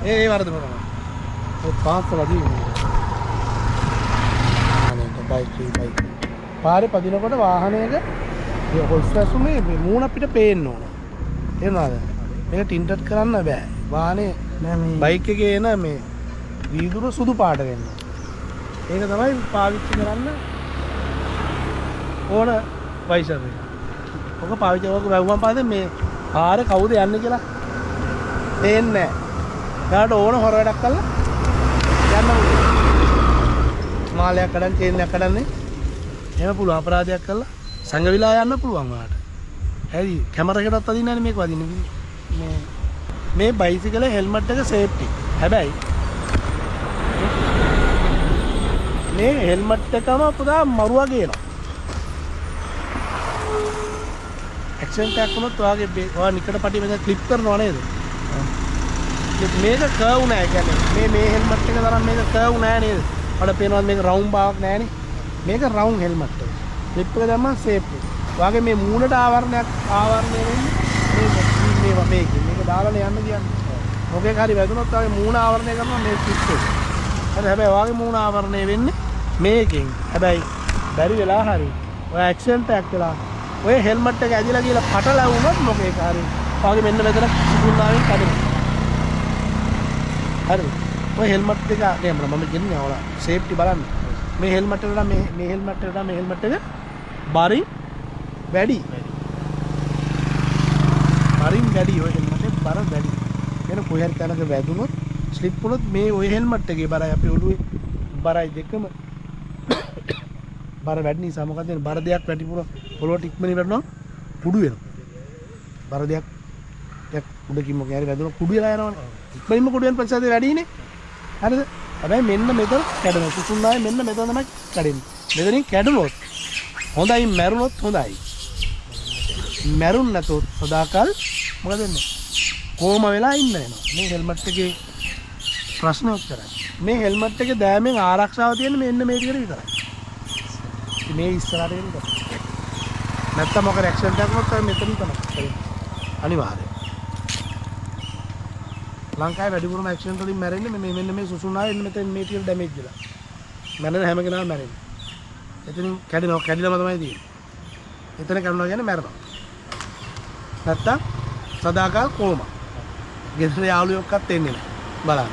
ඒ වරද කරනවා. ඒ පාස්සලා දින්නේ. අනේ බයික්. පාරේ පදිනකොට වාහනයක හොස්ට්‍රැසුමේ මූණ අපිට පේන්න ඕන. තේරුණාද? මේක ටින්ටඩ් කරන්න බෑ. වාහනේ බයික් එකේ එන මේ වීදුර සුදු පාට වෙන්න. ඒක තමයි පාවිච්චි කරන්න ඕන වයිසර් එක. ඔක පාවිච්චි කරලා වැව්වම පස්සේ මේ පාරේ කවුද යන්නේ කියලා පේන්නේ නැහැ. එයාට ඕන හොර වැඩක් කරලා යන්න පුළුවන්. මාලයක් කඩන් චේන් එකක් කඩන්නේ. එහෙම පුළුවන් අපරාධයක් කරලා සංගවිලා යන්න පුළුවන් ඔයාලට. හරි කැමරාවකටත් අදින්නේ නැහැ මේක වදින්නේ. මේ බයිසිකල් හෙල්මට් එක සේෆ්ටි. හැබැයි මේ හෙල්මට් එකම පුදා මරුවා ගේනවා. ඇක්සිඩන්ට් එකක් වුණොත් ඔයාගේ නිකට පටි මෙතන ක්ලිප් කරනවා නේද? මේක කර්ව් නෑ කියන්නේ මේ හෙල්මට් එක තරම් මේක කර්ව් නෑ නේද? අපිට පේනවා මේක රවුන්ඩ් බාවක් නෑනේ. මේක රවුන්ඩ් හෙල්මට් එක. ක්ලිප් එක දැම්මම සේෆ්ටි. ඔයාගේ මේ මූණට ආවරණය වෙන්නේ මේක දාලා යන්න කියන්නේ. මොකෙක් හරි වැදුනොත් ඔයාගේ මූණ ආවරණය කරනවා මේ ක්ලිප් එක. හරි හැබැයි ඔයාගේ මූණ ආවරණය වෙන්නේ මේකෙන්. හැබැයි බැරි වෙලා හරි ඔය ඇක්සිඩන්ට් එකක් වෙලා ඔය හෙල්මට් එක ඇදිලා ගිහලා පටලැවුනොත් මොකේක හරි ඔයාගේ මෙන්න මෙතන සිදුනාවෙන් කඩනවා. හරි ඔය හෙල්මට් එක නේ මම කියන්නේ ඔයාලා සේෆ්ටි බලන්න. මේ හෙල්මට් එකට මේ හෙල්මට් එක බරින් වැඩි. බරින් වැඩි ඔය හෙල්මට් එක බර වැඩි. එන කොහේ හරි තැනක වැදුනොත් ස්ලිප් වුණොත් මේ ඔය හෙල්මට් එකේ බරයි අපේ ඔළුවේ බරයි දෙකම බර වැඩි නිසා මොකද බර දෙයක් වැටිපුර පොළොවට ඉක්මනින් වැටුණා කුඩු වෙනවා. බර දෙයක් උඩකින් මොකක් හරි වැදුණා කුඩු වෙලා යනවනේ. ඉක්මනින්ම කුඩු වෙන ප්‍රතිශතය වැඩිනේ. හරිද? හැබැයි මෙන්න මෙතන කැඩෙනවා. සුසුම්නාවේ මෙන්න මෙතන තමයි කැඩෙන්නේ. මෙතනින් කැඩුනොත් හොඳයි මැරුණොත් හොඳයි. මැරුණ නැතොත් සදාකල් මොකද වෙන්නේ? කොහොම වෙලා ඉන්න වෙනවා. මේ හෙල්මට් එකේ ප්‍රශ්නේ උත්තරයි. මේ හෙල්මට් එකේ දෑමෙන් ආරක්ෂාව තියෙන්නේ මෙන්න මේ ටිකට විතරයි. මේ ඉස්සරහට එන්න. නැත්තම් මොකද ඇක්සිඩන්ට් එකක් වුණොත් මෙතනින් තමයි. අනිවාර්යයෙන්. ලංකාවේ වැඩිපුරම ඇක්සිඩන්ට් වලින් මැරෙන්නේ මෙන්න මේ සුසුම්නාවේ එන්න මෙතන මේ ටික ඩැමේජ් වෙලා. මැරෙන හැම කෙනාම මැරෙන්නේ. එතනින් කැඩිලාම තමයි තියෙන්නේ. එතන කැඩුණා කියන්නේ මැරෙනවා. නැත්තම් සදාකාල කොහොම. ගෙදර යාළුවෙක්වත් එන්නේ නැහැ. බලන්න.